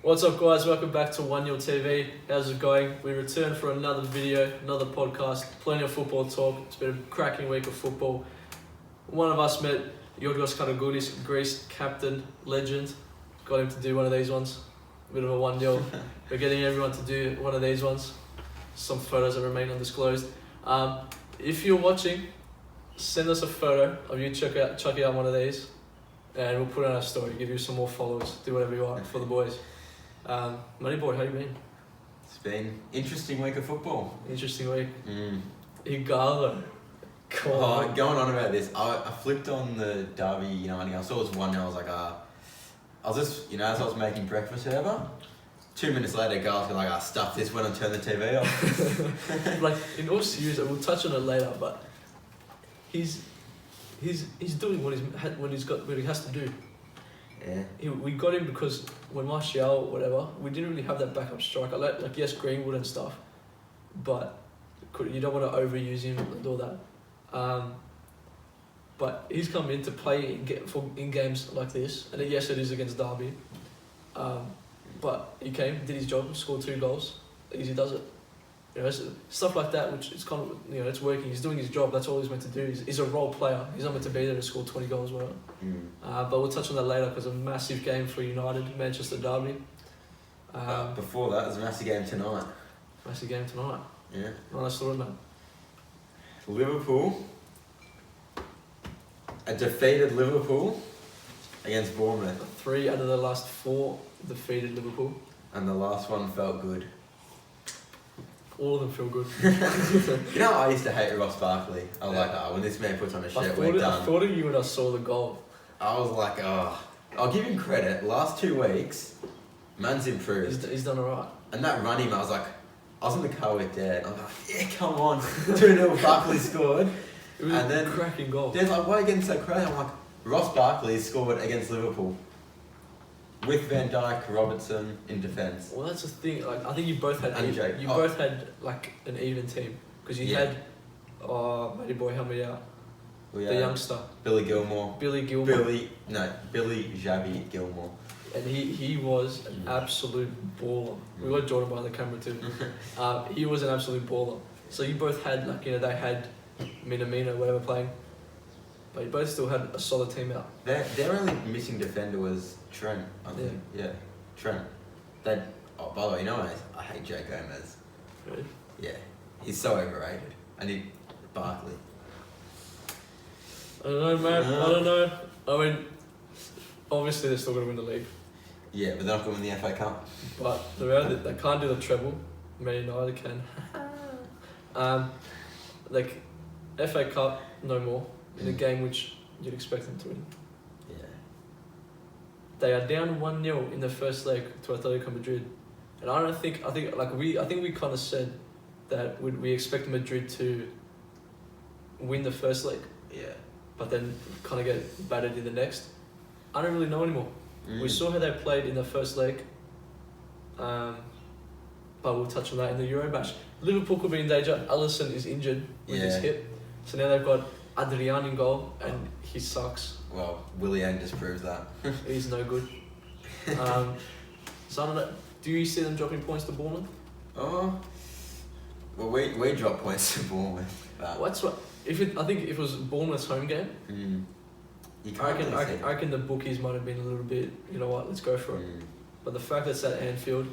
What's up, guys? Welcome back to 1-0 TV. How's it going? We return for another video, another podcast, plenty of football talk. It's been a cracking week of football. One of us met Yorgos Karagoudis, Greece captain, legend. Got him to do one of these ones. A bit of a 1-0. We're getting everyone to do one of these ones. Some photos that remain undisclosed. If you're watching, send us a photo of you chucking out one of these, and we'll put it on our story, give you some more followers, do whatever you want for the boys. Money boy, how you been? It's been interesting week of football. Interesting week. Igalo. Going on about this, I flipped on the Derby United. I saw it was 1-0. I was like, I was just, as I was making breakfast, whatever. 2 minutes later, Garth's like, stuff this when I turn the TV off. Like, in all seriousness, we'll touch on it later, but he's doing what he has to do. Yeah. We got him because when Martial, whatever, we didn't really have that backup striker. Like yes, Greenwood and stuff, but you don't want to overuse him and all that. But he's come in to play in games like this, and yes, it is against Derby. But he came, did his job, scored 2 goals. Easy does it. Stuff like that, which is kind of, it's working. He's doing his job. That's all he's meant to do. He's a role player. He's not meant to be there to score 20 goals, whatever. But we'll touch on that later because a massive game for United, Manchester Derby. Before that, there's a massive game tonight. Massive game tonight. Yeah. Nice story, man. Liverpool. A defeated Liverpool against Bournemouth. 3 out of the last 4 defeated Liverpool. And the last one felt good. All of them feel good. I used to hate Ross Barkley. I was like, when this man puts on a shirt, we're done. I thought of you when I saw the goal. I was like, I'll give him credit. Last 2 weeks, man's improved. He's done alright. And that run him, I was in the car with Dad. I was like, yeah, come on. 2-0, Barkley scored. It was a cracking goal. Dad's like, why are you getting so crazy? I'm like, Ross Barkley scored against Liverpool. With Van Dijk, Robertson in defence. Well, that's the thing. Like, I think you both had both had like an even team because you had Matty Boy, help me out. The youngster. Billy Gilmore. Billy Xavi Gilmore. And he was an absolute baller. We got Jordan behind the camera too. He was an absolute baller. So you both had they had Minamino, whatever playing. But you both still had a solid team out. Their only missing defender was Trent, I think. Yeah, Trent. By the way, I hate Jay Gomez. Really? Yeah, he's so overrated. I need Barkley. I don't know, man. I don't know. I mean, obviously they're still going to win the league. Yeah, but they're not going to win the FA Cup. But they can't do the treble. Man United can. FA Cup, no more. In a game which you'd expect them to win. Yeah. They are down 1-0 in the first leg to Atletico Madrid. And I think we kind of said that we expect Madrid to win the first leg. Yeah. But then kind of get battered in the next. I don't really know anymore. We saw how they played in the first leg. But we'll touch on that in the Euro match. Liverpool could be in danger. Alisson is injured with his hip. So now they've got Adrian in goal, and he sucks. Well, Willian just proves that. He's no good. So I don't know. Do you see them dropping points to Bournemouth? Oh, well, we drop points to Bournemouth. I think if it was Bournemouth's home game, I reckon the bookies might have been a little bit. You know what? Let's go for it. But the fact that it's at Anfield,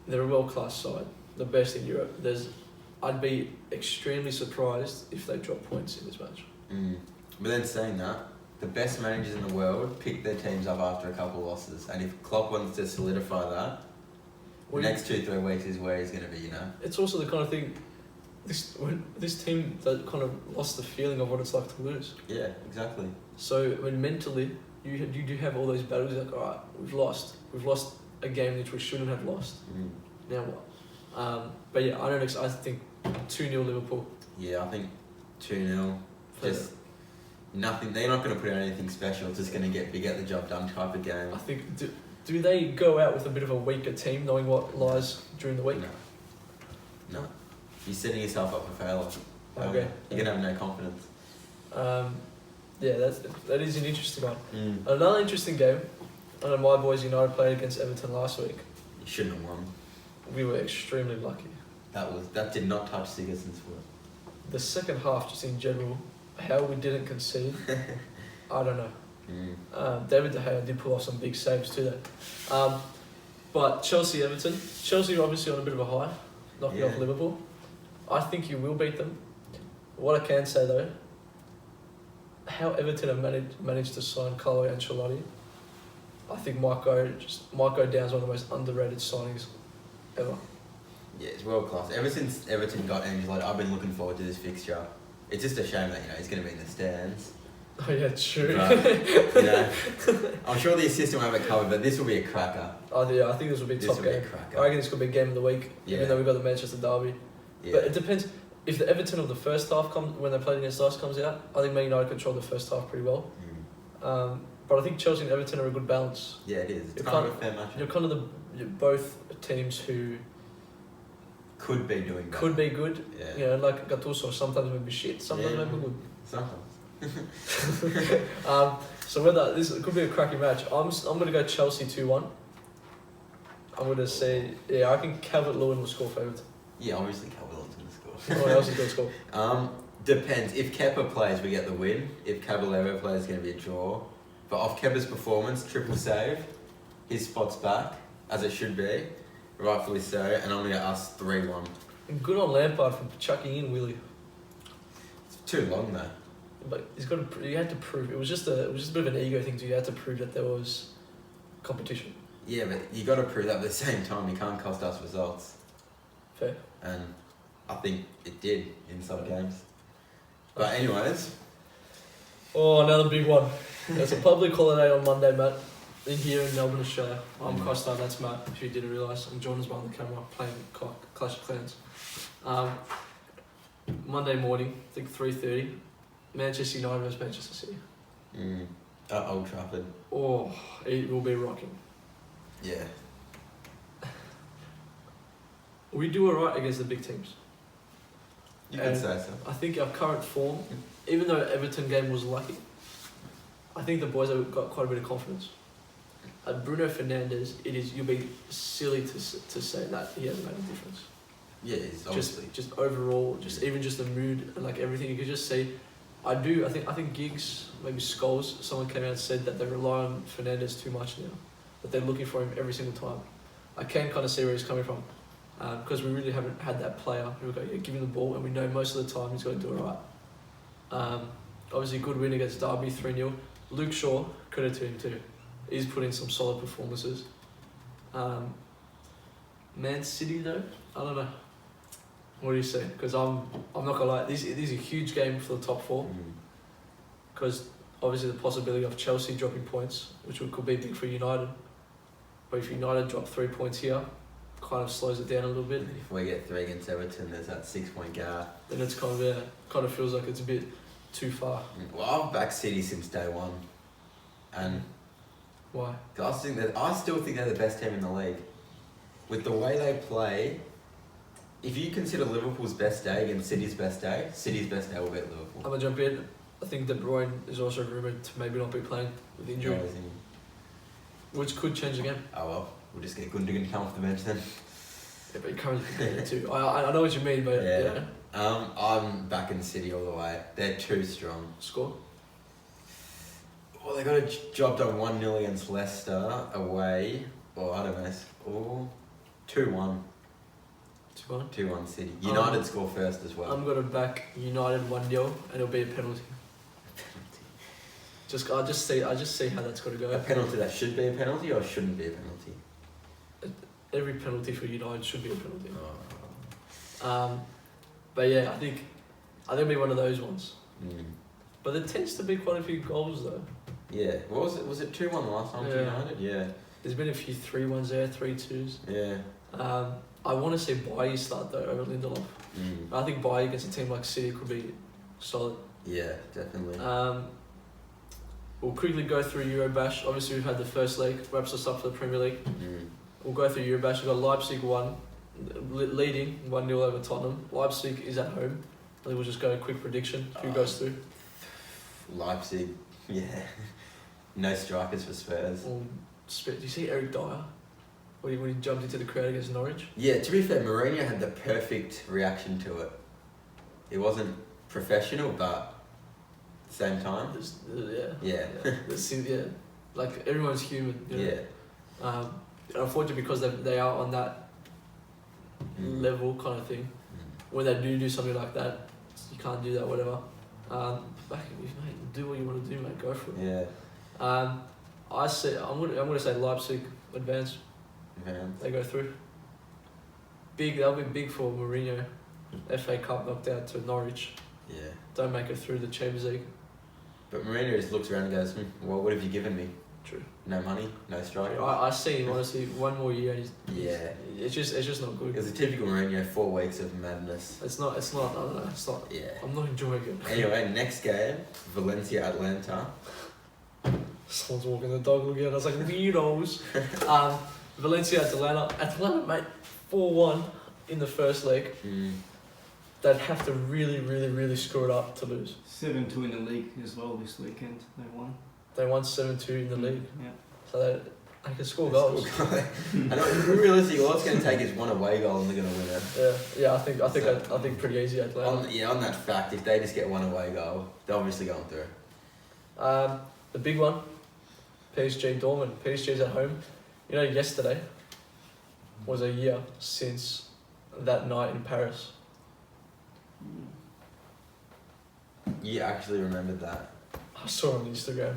they're a world-class side, the best in Europe. I'd be extremely surprised if they drop points in this match. But then saying that, the best managers in the world pick their teams up after a couple of losses. And if Klopp wants to solidify that, the next 2-3 weeks is where he's going to be, It's also the kind of thing, this team that kind of lost the feeling of what it's like to lose. Yeah, exactly. So when mentally, you do have all those battles, like, all right, we've lost a game which we shouldn't have lost. Now what? But yeah, I think 2-0 Liverpool. Yeah, I think 2-0. Just nothing. They're not going to put out anything special. It's just going to get the job done type of game. I think. Do they go out with a bit of a weaker team, knowing what lies during the week? No. You're setting yourself up for failure. Okay. You're going to have no confidence. Yeah, that is an interesting one. Another interesting game I know my boys United played against Everton last week. You shouldn't have won. We were extremely lucky. That did not touch Sigurdsson's foot. The second half, just in general, how we didn't concede, I don't know. David De Gea did pull off some big saves too though. But Chelsea-Everton. Chelsea are obviously on a bit of a high, knocking off Liverpool. I think you will beat them. What I can say though, how Everton have managed to sign Carlo Ancelotti, I think might go down as one of the most underrated signings ever. Yeah, it's world class. Ever since Everton got Angelotti, I've been looking forward to this fixture. It's just a shame that he's going to be in the stands. Oh yeah, true. But, I'm sure the assistant will have it covered, but this will be a cracker. Oh yeah, I think this will be a top game. I reckon this could be a game of the week, even though we've got the Manchester derby. Yeah. But it depends. If the Everton of the first half when they played against us comes out, I think Man United controlled the first half pretty well. But I think Chelsea and Everton are a good balance. Yeah, it is. It's kind of a fair match. You're kind of both teams who could be doing better. Could be good. Yeah. Like Gattuso, sometimes maybe shit, sometimes maybe good. Sometimes. So whether this could be a cracking match, I'm gonna go Chelsea 2-1. I'm gonna say I think Calvert-Lewin will score for Everton. Yeah, obviously Calvert-Lewin's gonna score. What else is gonna score? Depends. If Kepa plays, we get the win. If Caballero plays, it's gonna be a draw. But off Kepa's performance, triple save, his spot's back as it should be, rightfully so. And I'm gonna get us 3-1. And good on Lampard for chucking in Willie. It's too long though. But he had to prove it was just a bit of an ego thing. So you had to prove that there was competition. Yeah, but you got to prove that at the same time. You can't cost us results. Fair. And I think it did in some games. But anyways. Oh, another big one. There's a public holiday on Monday, Matt. In here in Melbourne, Australia. I'm Costa, that's Matt. If you didn't realise, I'm Jordan's behind the camera playing Clash of Clans. Monday morning, I think 3:30. Manchester United versus Manchester City. At Old Trafford. Oh, it will be rocking. Yeah. We do alright against the big teams. You could say so. I think our current form, even though Everton game was lucky, I think the boys have got quite a bit of confidence. Bruno Fernandes, you'll be silly to say that he hasn't made a difference. Yeah, he's obviously. Just overall, even just the mood and like everything, you could just see. I think Giggs, maybe Scholes, someone came out and said that they rely on Fernandes too much now. That they're looking for him every single time. I can kind of see where he's coming from. Because we really haven't had that player who go, give him the ball, and we know most of the time he's going to do it right. Obviously, good win against Derby, 3-0. Luke Shaw, credit to him too. He's put in some solid performances. Man City though, I don't know. What do you say? Because I'm not gonna lie, this is a huge game for the top four. Because obviously the possibility of Chelsea dropping points, which could be big for United. But if United drop 3 points here, kind of slows it down a little bit. If we get 3 against Everton, there's that 6-point gap. Then it's kind of feels like it's a bit too far. Well, I've backed City since day one, and why? I still think they're the best team in the league. With the way they play, if you consider Liverpool's best day against City's best day will beat Liverpool. I'm gonna jump in. I think De Bruyne is also rumoured to maybe not be playing with injury, which could change the game. Oh well, we'll just get Gundogan to come off the bench then. Yeah, but he currently can play too. I know what you mean, but yeah. I'm backing City all the way. They're too strong. Score? Well, they got a job done 1-0 against Leicester away. Or I don't know. Or 2-1. 2-1? 2-1 City. United score first as well. I'm gonna back United 1-0 and it'll be a penalty. I just see how that's gonna go. A penalty that should be a penalty or shouldn't be a penalty? Every penalty for United should be a penalty. But yeah, I think it'll be one of those ones. But there tends to be quite a few goals though. Yeah. What was it? Was it 2-1 last time for United? Yeah. There's been a few 3-1s there, 3-2s. Yeah. I want to see Bailly start though over Lindelof. I think Bailly against a team like City could be solid. Yeah, definitely. We'll quickly go through Eurobash. Obviously, we've had the first leg, wraps us up for the Premier League. We'll go through Eurobash. We've got Leipzig 1, leading 1-0 over Tottenham. Leipzig is at home. I think we'll just go a quick prediction. Who goes through? Leipzig, yeah. No strikers for Spurs. Well, Do you see Eric Dyer? When he jumped into the crowd against Norwich? Yeah, to be fair, Mourinho had the perfect reaction to it. It wasn't professional, but at the same time. Yeah. Yeah. Like, everyone's human. You know? Yeah. Unfortunately, because they are on that level kind of thing, when they do something like that, you can't do that, whatever. Back in you, mate. Do what you want to do, mate. Go for it. Yeah. I'm gonna say Leipzig advance. Man. They go through. That'll be big for Mourinho. FA Cup knocked out to Norwich. Yeah. Don't make it through the Champions League. But Mourinho just looks around and goes, well, what have you given me? True. No money, no striker. I see him, honestly, one more year and it's just not good. It was a typical Mourinho, 4 weeks of madness. It's not, I don't know, it's not. Yeah. I'm not enjoying it. Anyway, next game, Valencia Atlanta. Someone's walking the dog looking at us like weirdos. Valencia Atlanta, mate, 4-1 in the first leg. They'd have to really, really, really screw it up to lose. 7-2 in the league as well this weekend. They won. They won 7-2 in the league. Yeah. So they can score goals. I know, realistically, all it's going to take is one away goal and they're going to win it. Yeah. I think pretty easy Atlanta. On that fact, if they just get one away goal, they're obviously going through. The big one, PSG Dortmund. PSG's at home. You know, yesterday was a year since that night in Paris. You actually remembered that? I saw it on Instagram.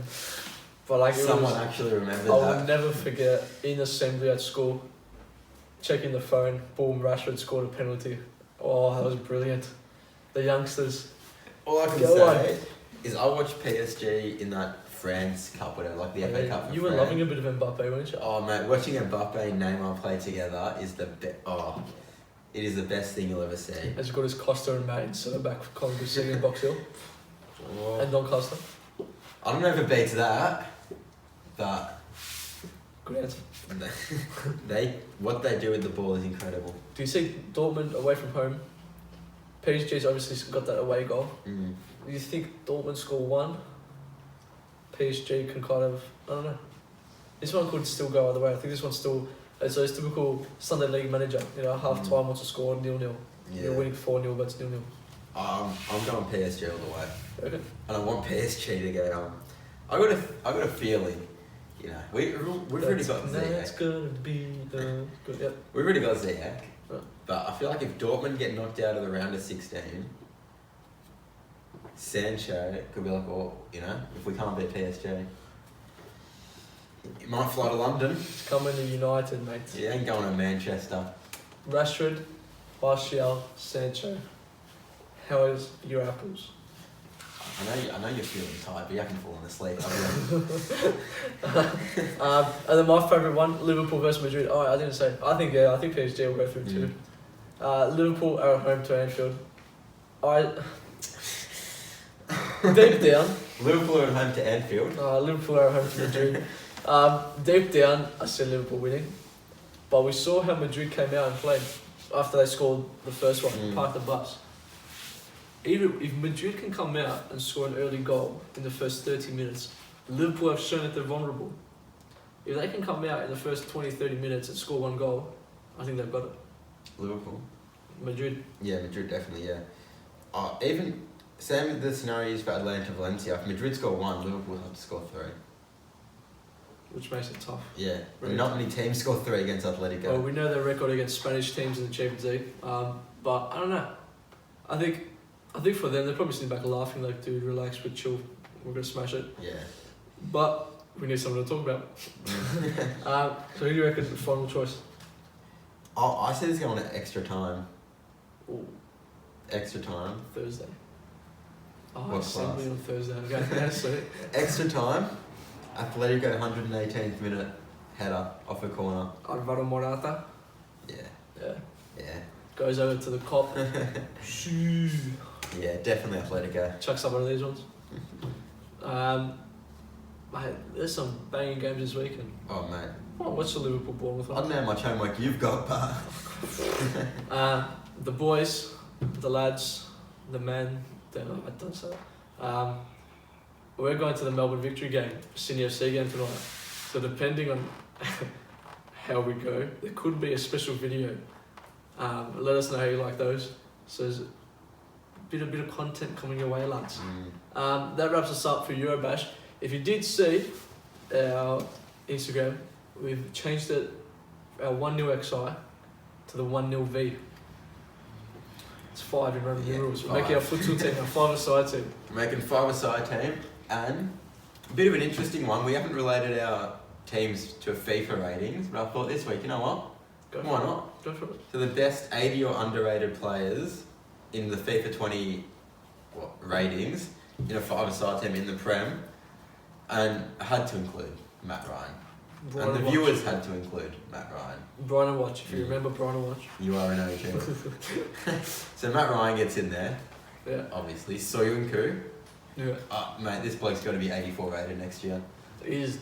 But like someone actually remembered that. I will never forget, in assembly at school, checking the phone, boom, Rashford scored a penalty. Oh, that was brilliant. The youngsters. All I can say is I watched PSG in that France Cup, whatever, like the FA Cup. You were loving a bit of Mbappe, weren't you? Oh mate, watching Mbappe and Neymar play together is it is the best thing you'll ever see. Has got his Costa and Mate centre back for Collingwood City in Box Hill. And Don Costa. I don't know if it beats that, but good answer. What they do with the ball is incredible. Do you see Dortmund away from home? PSG's obviously got that away goal. Do you think Dortmund score one? PSG can kind of, I don't know. This one could still go either way. I think this one's still, it's typical Sunday League manager. You know, half time wants to score 0-0. Yeah. You're winning 4-0, but it's 0-0. I'm going PSG all the way. Okay. And I want PSG to go. I got a feeling, you know, we've already got Ziyech. That's gonna be the good. Yep. We've already got Ziyech. Right. But I feel like if Dortmund get knocked out of the round of 16, Sancho could be like, well, you know, if we can't beat PSG, he might fly to London. It's coming to United, mate. He ain't going to Manchester. Rashford, Martial, Sancho. How is your apples? I know you're feeling tired, but you haven't fallen asleep. And then my favourite one, Liverpool versus Madrid. Oh, I didn't say. I think PSG will go through too. Liverpool are at home to Anfield. Deep down. Liverpool are at home to Anfield. Liverpool are at home to Madrid. Deep down, I said Liverpool winning. But we saw how Madrid came out and played after they scored the first one, parked the bus. Even if Madrid can come out and score an early goal in the first 30 minutes, Liverpool have shown that they're vulnerable. If they can come out in the first 20-30 minutes and score one goal, I think they've got it. Liverpool? Madrid. Yeah, Madrid definitely, yeah. Even, same with the scenarios for Atlanta Valencia. If Madrid score 1, Liverpool have to score 3. Which makes it tough. Yeah, Really not many teams score 3 against Atletico. Well, we know their record against Spanish teams in the Champions League, but I don't know. I think for them, they're probably sitting back laughing like, dude, relax, we're chill, we're going to smash it. Yeah. But we need something to talk about. So who do you reckon is the final choice? I said it's going to extra time. Ooh. Extra time. Thursday. What assembly class? on Thursday. Okay, yeah, sweet. Extra time. Atletico 118th minute header off a corner. Alvaro Morata. Yeah. Yeah. Goes over to the cop. Shoo. Yeah, definitely Atletico. Chucks up one of these ones. Mate, there's some banging games this weekend. Oh, mate. What's the Liverpool Bournemouth I one? don't know how much homework you've got, but... The boys, the lads, the men, I don't say that. We're going to the Melbourne Victory game, Sydney FC game tonight. So depending on how we go, there could be a special video. Let us know how you like those. So there's a bit of content coming your way, lads. That wraps us up for Eurobash. If you did see our Instagram, we've changed it, our 1-0 XI to the 1-0 V. It's 5 in Roman numerals. We're making our futsal team, our 5-a-side team. We're making 5-a-side team, and a bit of an interesting one. We haven't related our teams to FIFA ratings, but I thought this week, you know what? Why not? Go for it. So the best 80 or underrated players in the FIFA 20 ratings in a 5-a-side team in the Prem, and I had to include Matt Ryan. And the viewers had to include Matt Ryan. Brian and Watch, if you remember Brian and Watch. You are an OG. So Matt Ryan gets in there. Yeah. Obviously. Soyuncu. Yeah. Mate, this bloke's got to be 84 rated next year. He's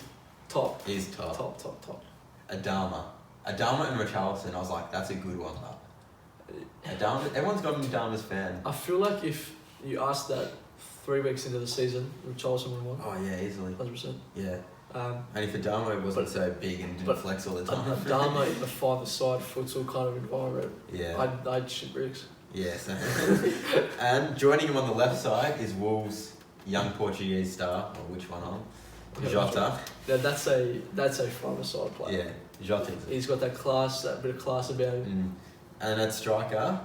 top. He's top. Top. Adama and Richarlison, I was like, that's a good one. Adama, everyone's got an Adama's fan. I feel like if you asked that 3 weeks into the season, Richarlison would have won. Oh yeah, easily. 100%. Yeah. And if Adama wasn't so big and didn't flex all the time. Adama in the 5-a-side futsal kind of environment. Yeah. I'd shit bricks. Yeah, so and joining him on the left side is Wolves' young Portuguese star, or which one on? Jota. Yeah, that's a 5-a-side player. Yeah, Jota. He's got that class, that bit of class about him. And at striker,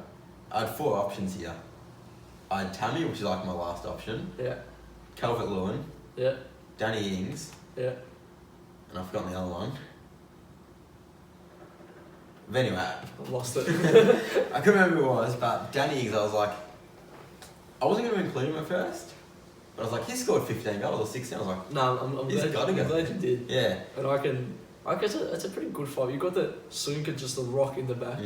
I had 4 options here. I had Tammy, which is like my last option. Yeah. Calvert-Lewin. Yeah. Danny Ings. Yeah. And I've forgotten the other one. But anyway. I lost it. I couldn't remember who it was, but Danny Ings, I was like, I wasn't going to include him at first. But I was like, he scored 15 goals or 16. I was like, no, I'm glad you did. Yeah. And I guess it's a pretty good 5. You got the Sunka, just the rock in the back.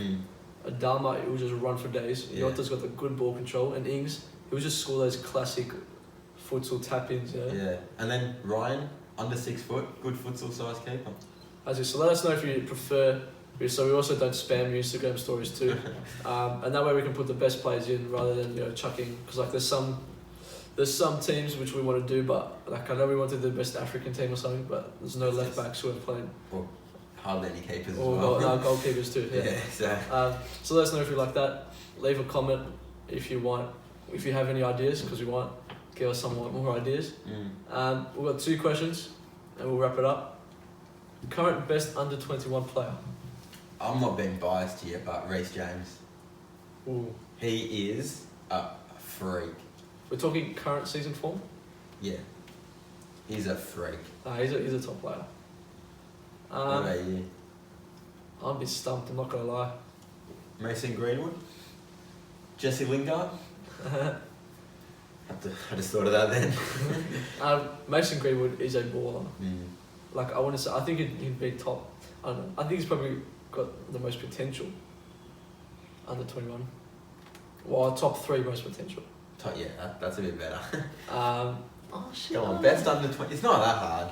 Adama, he will just run for days. Yota's got the good ball control. And Ings, he will just score those classic futsal tap-ins, Yeah. And then Ryan, under 6 foot, good futsal size keeper. So let us know if you prefer. So we also don't spam your Instagram stories too. And that way we can put the best players in rather than chucking. Because like there's some teams which we want to do, but like I know we wanted the best African team or something, but there's no left backs who have played. Or hardly any keepers or as well. Goalkeepers too. Yeah. So let us know if you like that. Leave a comment if you want. If you have any ideas, because we want give us some more ideas. We've got 2 questions, and we'll wrap it up. Current best under 21 player. I'm not being biased here, but Reece James. Ooh. He is a freak. We're talking current season form? Yeah. He's a freak. He's a top player. What about you? I'm a bit stumped, I'm not going to lie. Mason Greenwood? Jesse Lingard? I just thought of that then. Mason Greenwood is a baller. Like, I want to say, I think he'd be top. I don't know. I think he's probably got the most potential under 21. Well, top 3 most potential. Yeah, that's a bit better. Oh shit. Come on, best under 20. It's not that hard.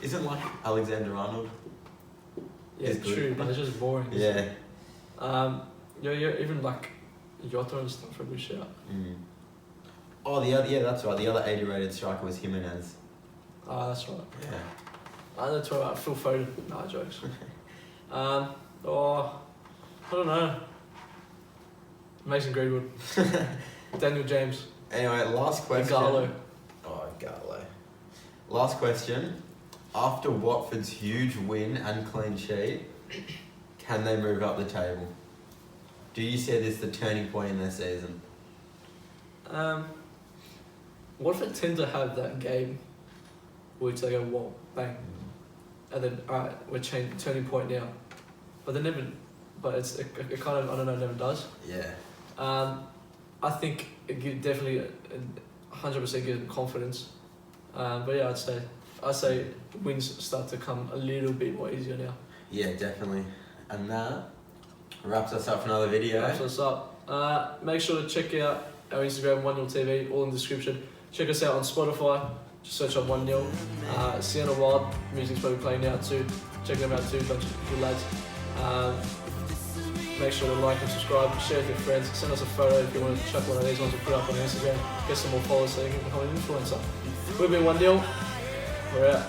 Isn't like Alexander Arnold? Yeah, it's true, but it's just boring. Yeah. Even like Jota and stuff, a good shout. Oh, that's right. The other 80 rated striker was Jimenez. That's right. Yeah. That's right. Phil Foden. Nah, jokes. I don't know. Mason Greenwood. Daniel James. Anyway, last question. Gallo. Gallo. Last question. After Watford's huge win and clean sheet, can they move up the table? Do you see this the turning point in their season? Watford tend to have that game which they go, whoa, bang. And then, alright, we're turning point now. But they never, it kind of, I don't know, never does. Yeah. I think it definitely 100% gives them confidence. But yeah, I'd say wins start to come a little bit more easier now. Yeah, definitely. And that wraps us up for another video. Wraps us up. Make sure to check out our Instagram, 1-0 TV, all in the description. Check us out on Spotify. Just search up 1-0. Sienna Wild music's probably playing now too. Check them out too, bunch of good lads. Make sure to like and subscribe, share with your friends, send us a photo if you want to chuck one of these ones and put it up on Instagram. Get some more followers so you can become an influencer. We've been 1-0. We're out.